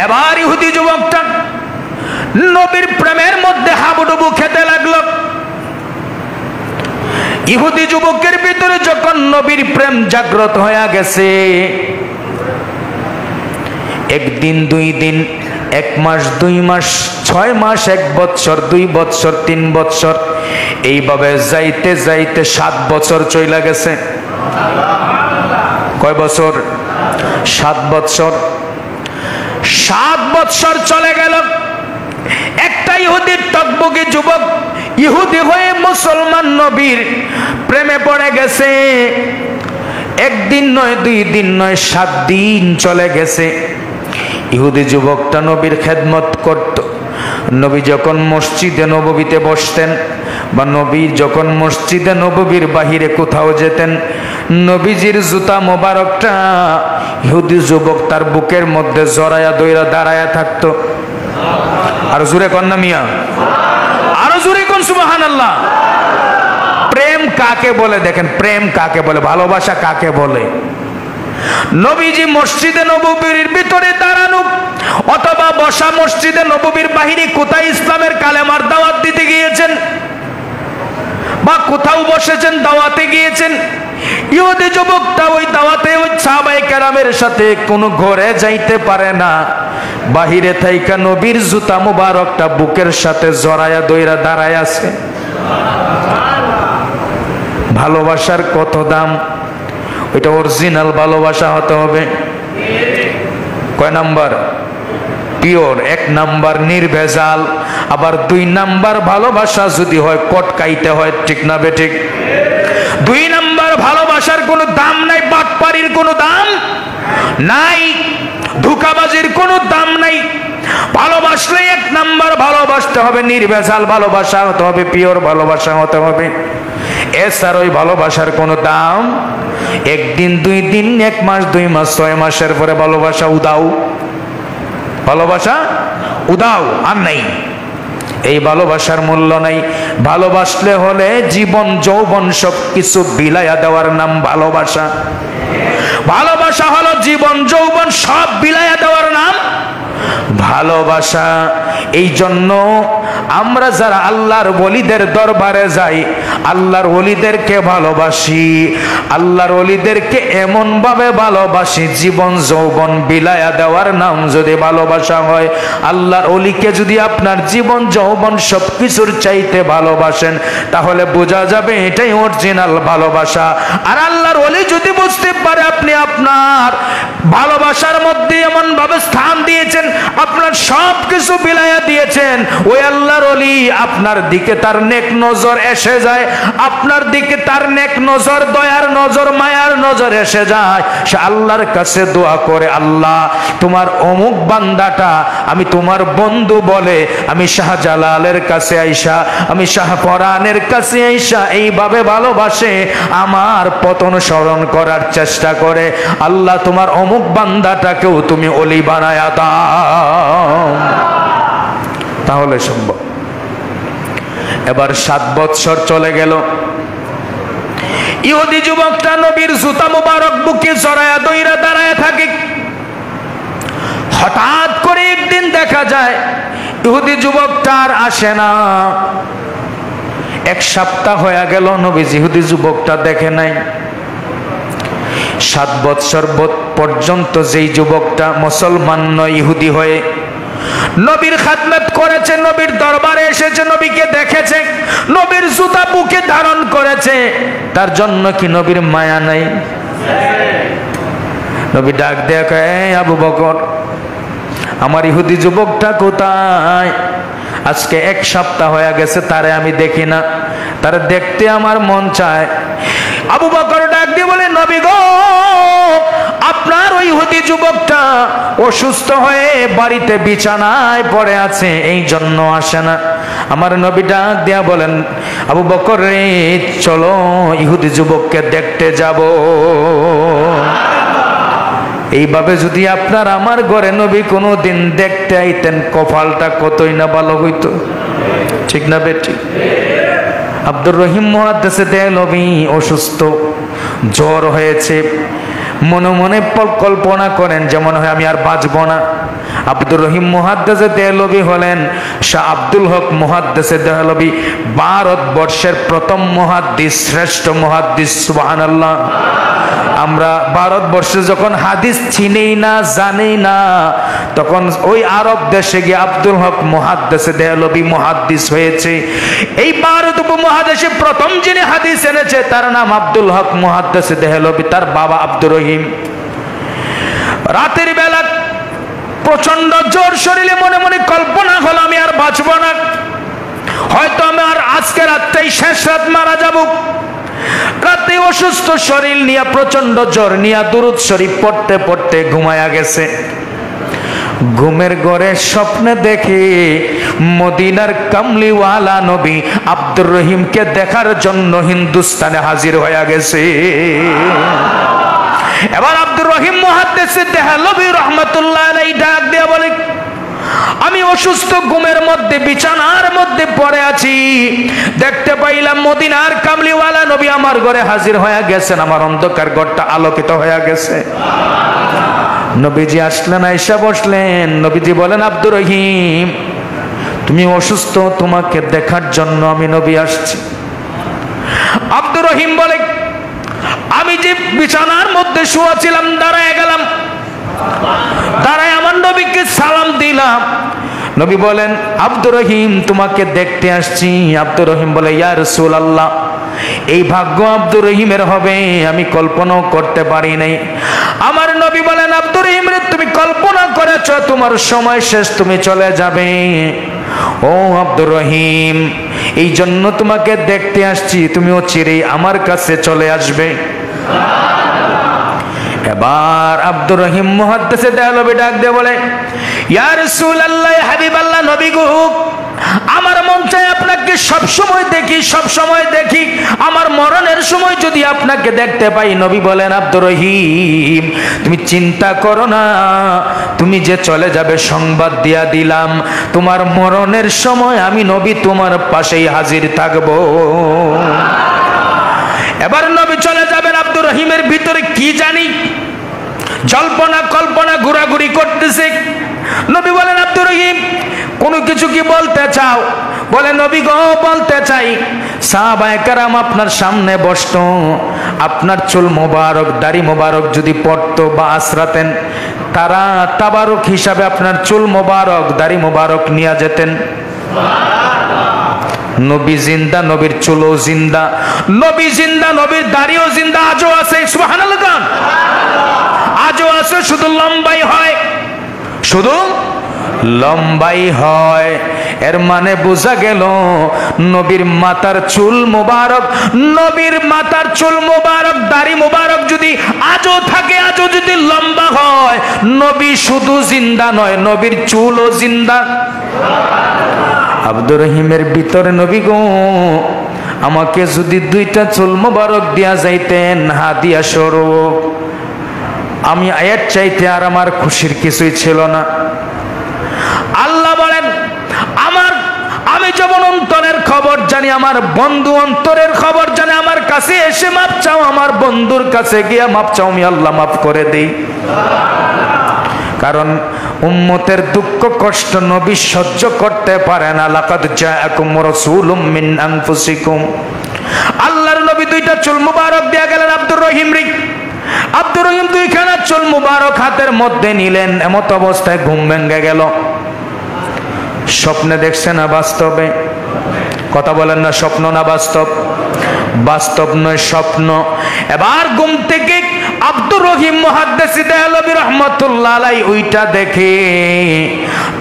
এবার ইহুদি যুবকটা নবীর প্রেমের মধ্যে হাবুডুবু খেতে লাগলো। ইহুদি যুবকের ভিতরে যখন নবীর প্রেম জাগ্রত হয়ে গেছে, একদিন, 2 দিন, 1 মাস, 2 মাস, 6 মাস, 1 বৎসর, 2 বৎসর, 3 বৎসর, এইভাবে যাইতে যাইতে 7 বছর চলে গেছে। কয় বছর? 7 বছর। 7 বছর চলে গেল। একটা ইহুদির টকবকে যুবক ইহুদি হয়ে মুসলমান নবীর প্রেমে পড়ে গেছে। 1 দিন নয়, 2 দিন নয়, 7 দিন চলে গেছে। ইহুদি যুবকটা নবীর খেদমত করত। নবী যখন মসজিদে নববীতে বসতেন বা নবী যখন মসজিদে নববীর বাহিরে কোথাও যেতেন, নবীজির জুতা মোবারকটা ইহুদি যুবক তার বুকের মধ্যে জড়ায়া দইরা দাঁড়ায়া থাকতো। আর জোরে কন না মিয়া, আরো জোরে কোন সুবহানাল্লাহ। প্রেম কাকে বলে দেখেন, প্রেম কাকে বলে, ভালোবাসা কাকে বলে? নবীজি মসজিদে নববীর ভিতরে দাঁড়ানো অথবা বসা মসজিদে নববীর বাহিরে কোথায় ইসলামের কালেমার দাওয়াত দিতে গিয়েছেন বা কোথাও বসেছেন, দাওয়াতে গিয়েছেন, ইহুদি যুবকটা ওই দাওয়াতে ওই সাহাবায়ে কেরামের সাথে কোনো ঘরে যাইতে পারে না। বাহিরে থাইকা নবীর জুতা মুবারকটা বুকের সাথে জড়ায়া দইরা দাঁড়ায় আছে। ভালোবাসার কত দাম! ওইটা অরিজিনাল ভালোবাসা হতে হবে। কয় নাম্বার? পিওর। 1 নাম্বার নির্ভেজাল। আবার 2 নাম্বার ভালোবাসা যদি হয় কটকাইতে হয়, ঠিক না বেঠিক? 2 নাম্বার ভালোবাসার কোনো দাম নাই, বাটপাড়ির কোনো দাম নাই, ধোঁকাবাজির কোনো দাম নাই। ভালোবাসলে 1 নাম্বার ভালোবাসতে হবে, নির্ভেজাল ভালোবাসা হতে হবে, পিওর ভালোবাসা হতে হবে। এছাড়া ওই ভালোবাসার কোনো দাম 1 দিন, 2 দিন, 1 মাস, 2 মাস, 6 মাসের পরে ভালোবাসা উদাও, ভালোবাসা উদাও, আর নাই। এই ভালোবাসার মূল্য নাই। ভালোবাসলে হলে জীবন যৌবন সব কিছু বিলাইয়া দেওয়ার নাম ভালোবাসা। ভালোবাসা হলো জীবন যৌবন সব বিলাইয়া দেওয়ার নাম ভালোবাসা। এই জন্য আমরা যারা আল্লাহর ওলিদের দরবারে যাই, আল্লাহর ওলিদেরকে ভালোবাসি, আল্লাহর ওলিদেরকে এমন ভাবে ভালোবাসি, জীবন যৌবন বিলায়া দেওয়ার নাম যদি ভালোবাসা হয়। আল্লাহর ওলিকে যদি আপনার জীবন যৌবন সবকিছুর চাইতে ভালোবাসেন, তাহলে বোঝা যাবে এটাই অরিজিনাল ভালোবাসা। আর আল্লাহর ওলি যদি বুঝতে পারে আপনি আপনার ভালোবাসার মধ্যে এমন ভাবে স্থান দিয়েছেন, আপনার সব কিছু বিলাইয়া দিয়েছেন, ওই আল্লাহর ওলি আপনার দিকে তার নেক নজর এসে যায়, আপনার দিকে তার নেক নজর, দয়ার নজর, মায়ার নজর এসে যায়। সে আল্লাহর কাছে দোয়া করে, আল্লাহ তোমার অমুক বান্দাটা আমি তোমার বন্ধু বলে আমি শাহজালালের কাছে আইসা, আমি শাহপরানের কাছে আইসা এইভাবে ভালোবাসে, আমার পতন স্মরণ করার চেষ্টা করে। আল্লাহ তোমার অমুক বান্দাটাকেও তুমি ওলি বানায়া দাও, তাহলে সম্ভব। এবার 7 বৎসর চলে গেল। ইহুদি যুবকটা নবীর জুতা মুবারক বুকে জড়ায়া দইরা দাঁড়ায় থাকে। হঠাৎ করে একদিন দেখা যায় ইহুদি যুবকটা আর আসে না। 1 সপ্তাহ হয়ে গেল নবীজি ইহুদি যুবকটা দেখে নাই। 7 বৎসর পর্যন্ত যেই যুবকটা মুসলমান নয়, ইহুদি হয়ে নবীর খাদমত করেছে, নবীর দরবারে এসেছে, নবীকে দেখেছে, নবীর জুতা বুকে ধারণ করেছে, তার জন্য কি নবীর মায়া নাই? নবী ডাক দেয়া কয়, আবু বকর, আমার ইহুদি যুবকটা কোথায়? আজকে 1 সপ্তাহ হয়ে গেছে তারে আমি দেখি না, তারে দেখতে আমার মন চায়। আবু বকর ডাক দিয়ে বলে, নবী গো, আপনার ওই ইহুদি যুবকটা অসুস্থ হয়ে বাড়িতে বিছানায় পড়ে আছে, এই জন্য আসে না। আমার নবী ডাক দিয়া বলেন, আবু বকর রে, চলো ইহুদি যুবককে দেখতে যাব। এইভাবে যদি আপনার আমার ঘরে নবী কোনো দিন দেখতে আইতেন, কপালটা কতই না ভালো হইতো, ঠিক না বেটি? আব্দুর রহিম মুহাদ্দিস দেয়, নবী অসুস্থ, জ্বর হয়েছে, মনে মনে কল্পনা করেন যে মনে হয় আমি আর বাঁচব না। আব্দুর রহিম মুহাদ্দিসে দেহলভী হলেন শাহ আব্দুল হক মুহাদ্দিসে দেহলভী, ভারতবর্ষের প্রথম মুহাদ্দিস, শ্রেষ্ঠ মুহাদ্দিস। সুবহানাল্লাহ। আমরা ভারতবর্ষে যখন হাদিস চিনেই না, জানেই না, তখন ওই আরব দেশে গিয়ে আব্দুল হক মুহাদ্দিসে দেহলভী মুহাদ্দিস হয়েছে। এই ভারত উপমহাদেশে প্রথম যিনি হাদিস এনেছে তার নাম আব্দুল হক মুহাদ্দিসে দেহলভী, তার বাবা আব্দুর রহিম। রাতের বেলা প্রচন্ড জ্বর শরীরে, মনে মনে কল্পনা হলো আমি আর বাঁচব না, হয়তো আমি আর আজকে রাতটাই শেষ রাত, মারা যাব। রাতে অসুস্থ শরীর নিয়ে, প্রচন্ড জ্বর নিয়ে দুরূদ শরীফ পড়তে পড়তে ঘুমায়া গেছে। ঘুমের ঘরে স্বপ্নে দেখে মদিনার কামলিওয়ালা নবী আব্দুর রহিমকে দেখার জন্য হিন্দুস্তানে হাজির হয়ে গেছে। এবার আব্দুর রহিম মুহাদ্দিসে দেহলভী রাহমাতুল্লাহ আলাইহি ডাক দিয়ে বলে, আমি অসুস্থ, ঘুমের মধ্যে বিছানার মধ্যে পড়ে আছি, দেখতে পাইলাম মদিনার কামলিওয়ালা নবী আমার ঘরে হাজির হয়ে গেছেন, আমার অন্ধকার ঘরটা আলোকিত হয়ে গেছে। নবীজি আসলেন, আয়েশা বসলেন। নবীজি বলেন, আব্দুর রহিম তুমি অসুস্থ, তোমাকে দেখার জন্য আমি নবী আসছি। আব্দুর রহিম বলে, আমি যে বিছানার মধ্যে শুয়ে ছিলাম, দাঁড়ায় গেলাম, দাঁড়ায় আমার নবীকে সালাম দিলাম। নবী বলেন, আব্দুর রহিম তোমাকে দেখতে আসছি। আব্দুর রহিম বলে, ইয়া রাসূলুল্লাহ, এই ভাগ্য আব্দুর রহিমের হবে আমি কল্পনাও করতে পারি নাই। আমার নবী বলেন, আব্দুর রহিম রে, তুমি কল্পনা করেছ তোমার সময় শেষ, তুমি চলে যাবে। ও আব্দুর রহিম, এই জন্য তোমাকে দেখতে আসছি, তুমিও চিরেই আমার কাছে চলে আসবে। এবার আব্দুর রহিম মুহাদ্দিসে দেহলভী ডাক দিয়ে বলে, ইয়া রাসূলুল্লাহ, হাবিবাল্লাহ, নবী গো, আমার মন চায় আপনাকে সব সময় দেখি, সব সময় দেখি, আমার মরণের সময় যদি আপনাকে দেখতে পাই। নবী বলেন, আব্দুর রহিম তুমি চিন্তা করো না, তুমি যে চলে যাবে সংবাদ দিয়া দিলাম, তোমার মরণের সময় আমি নবী তোমার পাশেই হাজির থাকবো। এবার নবী চলে যাবেন। আব্দুর রহিমের ভিতরে কি জানি জল্পনা কল্পনা ঘোরাঘুরি করতেছে। নবী বলেন, আব্দুর রহিম কোনো কিছু কি বলতে চাও? বলে, নবী গো, বলতে চাই। সাহাবায়ে কেরাম আপনার সামনে বসতো, আপনার চুল মোবারক, দাড়ি মোবারক যদি পড়তো বা আশ্রাতেন, তারা তাবারক হিসাবে আপনার চুল মোবারক, দাড়ি মোবারক নিয়ে যেতেন। নবী জিন্দা, নবীর চুলও জিন্দা, নবী জিন্দা, নবীর দাড়িও জিন্দা, আজও আছে। সুবহানাল্লাহ। আজও আছে, শুধু লম্বাই হয়, শুধু লম্বাই হয়। এর মানে বোঝা গেল নবীর মাথার চুল মোবারক, নবীর মাথার চুল মোবারক, দাড়ি মোবারক যদি আজও থাকে, আজও যদি লম্বা হয়, নবী শুধু জিন্দা নয়, নবীর চুলও জিন্দা। আব্দুর রহিমের ভিতরে, নবী গো, আমাকে যদি দুইটা চুল মোবারক দিয়া যাইতেন হাদিয়া স্বরূপ, আমি আয়াত চাইতে আর আমার খুশির কিছুই ছিল না। আল্লাহ বলেন, আমি যেমন অন্তরের খবর জানি, আমার বন্ধু অন্তরের খবর জানে, আমার কাছে এসে মাপ চাও, আমার বন্ধুর কাছে গিয়া মাপ চাও, আমি আল্লাহ মাফ করে দেই। কারণ উম্মতের দুঃখ কষ্ট নবী সহ্য করতে পারে না। লাকাদ জাআকুম রাসূলুম মিন আনফুসিকুম। আল্লাহর নবী দুইটা চুল মুবারক দিয়া গেলেন আব্দুর রহিম রে। আব্দুর রহিম দুইখানা চুল মুবারক হাতের মধ্যে নিলেন, এমত অবস্থায় ঘুম ভেঙে গেল। স্বপ্নে দেখছে না বাস্তবে? কথা বলেন না, স্বপ্ন না বাস্তব? বাস্তব নয়, স্বপ্ন। এবার ঘুম থেকে আব্দুর রহিম মুহাদ্দিসে দেহলভী রাহমাতুল্লাহ আলাইহি ওইটা দেখে,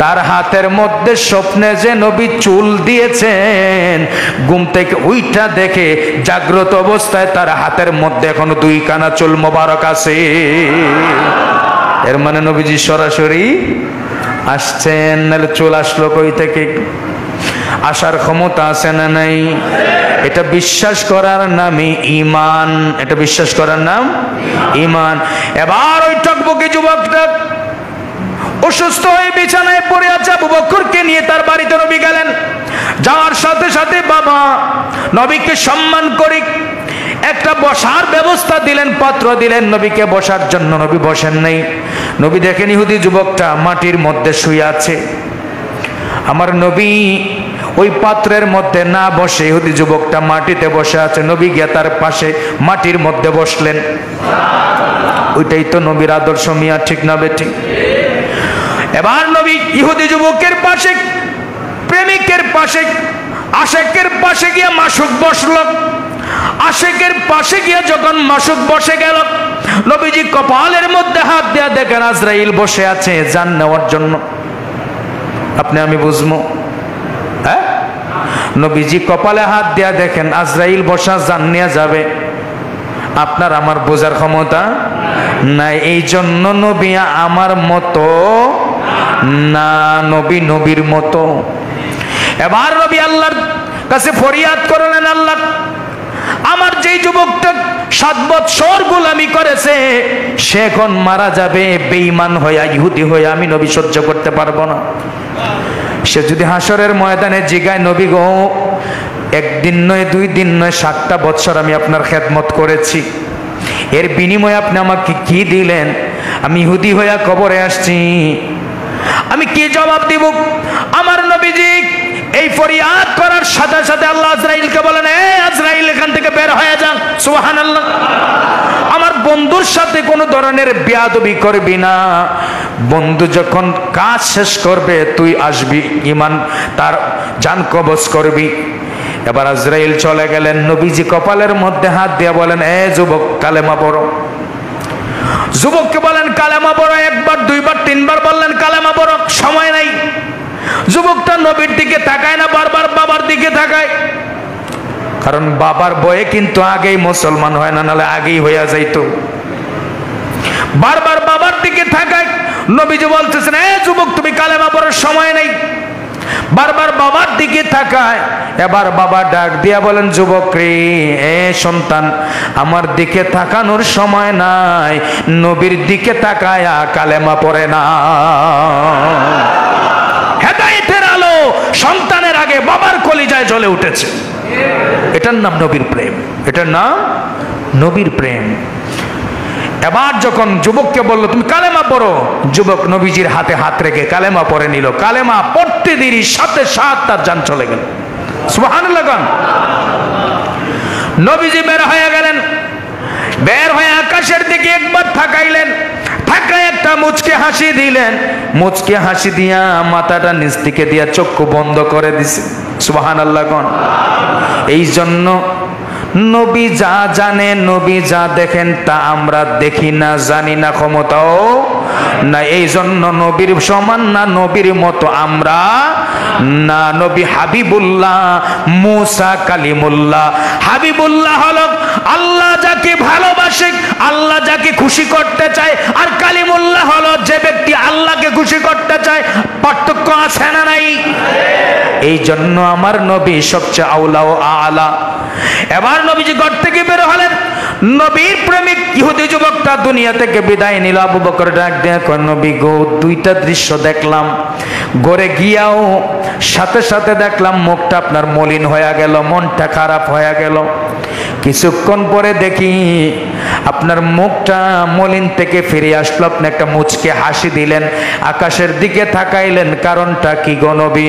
তার হাতের মধ্যে স্বপ্নে যে নবী চুল দিয়েছেন, ঘুম থেকে ওইটা দেখে জাগ্রত অবস্থায় তার হাতের মধ্যে এখনো দুইখানা চুল মোবারক আছে। এর মানে নবীজি সরাসরি আসছেন। নাহলে চুল আসলো কই থেকে? আসার ক্ষমতা আছে না নাই? এটা বিশ্বাস করার নামই ঈমান। এটা বিশ্বাস করার নাম ঈমান। এবার ওই টকবকে যুবকটা অসুস্থ হয়ে বিছানায় পড়ে আছে। আবু বকরকে নিয়ে তার বাড়িতে নবী গেলেন। যাওয়ার সাথে সাথে বাবা নবীকে সম্মান করে একটা বসার ব্যবস্থা দিলেন, পাত্র দিলেন নবীকে বসার জন্য। নবী বসেন নাই। নবী দেখেন ইহুদি যুবকটা মাটির মধ্যে শুয়ে আছে। আমার নবী ওই পাত্রের মধ্যে না বসে ইহুদি যুবকটা মাটিতে বসে আছে, নবী গিয়ে তার পাশে মাটির মধ্যে বসলেন। ওইটাই তো নবীর আদর্শ মিয়া, ঠিক না বেঠিক? এবার নবী ইহুদি যুবকের পাশে, প্রেমিকের পাশে, আশেকের পাশে গিয়ে মাসুক বসল। আশেকের পাশে গিয়ে যখন মাসুক বসে গেল, নবীজি কপালের মধ্যে হাত দেয়া দেখেন আজরাইল বসে আছে জান নেওয়ার জন্য। আপনি আমি বুঝবো? হ্যাঁ, নবীজি কপালে হাত দেয়া দেখেন আজরাইল বসা জান নেওয়া যাবে, আপনার আমার বোঝার ক্ষমতা নাই। এই জন্য নবী আমার মতো না, নবী নবীর মতো। এবার নবী আল্লাহর কাছে ফরিয়াদ করলেন, আল্লাহ আমার যেই যুবকটা 7 বছর গোলামি করেছে সে এখন মারা যাবে বেঈমান হইয়া, ইহুদি হইয়া, আমি নবী সহ্য করতে পারবো না। সে যদি হাসরের ময়দানে জিগায়, নবী গো একদিন নয় 2 দিন নয় 7টা বছর আমি আপনার খেদমত করেছি, এর বিনিময়ে আপনি আমাকে কি দিলেন? আমি ইহুদি হইয়া কবরে আসছি, আমি কি জবাব দিব? আমার নবীজি এই ফরিয়াদ করার সাথে সাথে আল্লাহ আজরাইলকে বলেন, এই আজরাইল এখান থেকে বের হয়ে যান। সুবহানাল্লাহ। আমার বন্ধুর সাথে কোনো ধরনের বেয়াদবি করবি না, বন্ধু যখন কাজ শেষ করবে তুই আসবি, ঈমান তার জান কবজ করবি। এবার আজরাইল চলে গেলেন। নবীজি কপালের মধ্যে হাত দিয়ে বলেন, এ যুবক কালেমা পড়ো। যুবককে বলেন কালেমা পড়ো, 1 বার 2 বার 3 বার বললেন কালেমা পড়ো, সময় নাই। যুবকটা নবীর দিকে তাকায় না, বারবার বাবার দিকে তাকায়, কারণ বাবার বয়ে কিন্তু আগেই মুসলমান হয় না, নাহলে আগেই হইয়া যাইতো। বারবার বাবার দিকে তাকায়। নবীজি বলতেছেন, এ যুবক তুমি কালেমা পড়ার সময় নাই। বারবার বাবার দিকে তাকায়। এবার বাবা ডাক দিয়া বলেন, যুবক রে, এ সন্তান আমার দিকে তাকানোর সময় নাই, নবীর দিকে তাকায়া কালেমা পড়ে না। হেদায়েতের আলো সন্তানের আগে বাবার কলিজায় জ্বলে উঠেছে। এটার নাম নবীর প্রেম, এটার নাম নবীর প্রেম। এবার যখন যুবককে বললো তুমি কালেমা পড়ো, যুবক নবীজির হাতে হাত রেখে কালেমা পড়ে নিল। কালেমা পড়তে দেরি সাথে সাথে তার জান চলে গেল। সুবহানাল্লাহ। নবীজি বের হয়ে গেলেন। বের হয়ে আকাশের দিকে একবার তাকাইলেন, তাকায় একটা মুচকে হাসি দিলেন। মুচকে হাসি দিয়া মাথাটা নিচ দিকে দিয়া চক্ষু বন্ধ করে দিছে। সুবহানাল্লাহ। এই জন্য নবী যা জানে, নবী যা দেখেন তা আমরা দেখি না, জানি না, ক্ষমতাও না। এই জন্য নবীর সমান না, নবীর মতো আমরা না। নবী হাবিবুল্লাহ, মুসা কালিমুল্লাহ। হাবিবুল্লাহ হলো আল্লাহ যাকে ভালোবাসে, আল্লাহ যাকে খুশি করতে চায়, আর কালিমুল্লাহ হলো যে ব্যক্তি আল্লাহকে খুশি করতে চায়। পার্থক্য আছে না নাই? এই জন্য আমার নবী সবচেয়ে আউলা ও আলা। এবার নবীজি ঘর থেকে বের হলেন। নবীর প্রেমিক ইহুদি যুবকটা দুনিয়া থেকে বিদায় নিল। আবু বকর ডাক দিয়ে কয়, নবী গো 2টা দৃশ্য দেখলাম। ঘরে গিয়াও সাথে সাথে দেখলাম মুখটা আপনার মলিন হয়ে গেল, মনটা খারাপ হয়ে গেল। কিছুক্ষণ পরে দেখি আপনার মুখটা মলিন থেকে ফিরে আসলো, আপনি একটা মুচকে হাসি দিলেন, আকাশের দিকে তাকাইলেন, কারণটা কি গো নবী?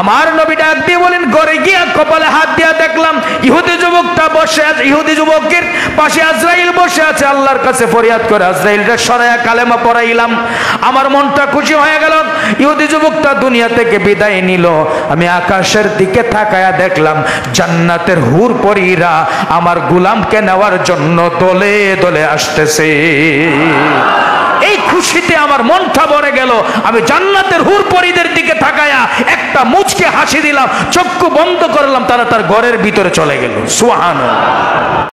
আমার নবী ডাক দিয়ে বলেন, ঘরে গিয়া কপালে হাত দিয়া দেখলাম ইহুদি যুবকটা বসে আছে, ইহুদি যুবকের পাশে আজরাইল বসে আছে। আল্লাহর কাছে ফরিয়াদ করে আজরাইলটা সরায়া কালেমা পড়াইলাম। আমার মনটা খুশি হয়ে গেল। ইহুদি যুবকটা দুনিয়া থেকে বিদায় নিল। আমি আকাশের দিকে তাকায়া দেখলাম জান্নাতের হুর পরীরা আমার গোলামকে নেওয়ার জন্য দলে দলে আসতেছে। এই খুশিতে আমার মনটা ভরে গেল। আমি জান্নাতের হুর পরীদের দিকে তাকায়া একটা মুচকে হাসি দিলাম, চক্ষু বন্ধ করলাম, তারা তার ঘরের ভিতরে চলে গেল। সুবহানাল্লাহ।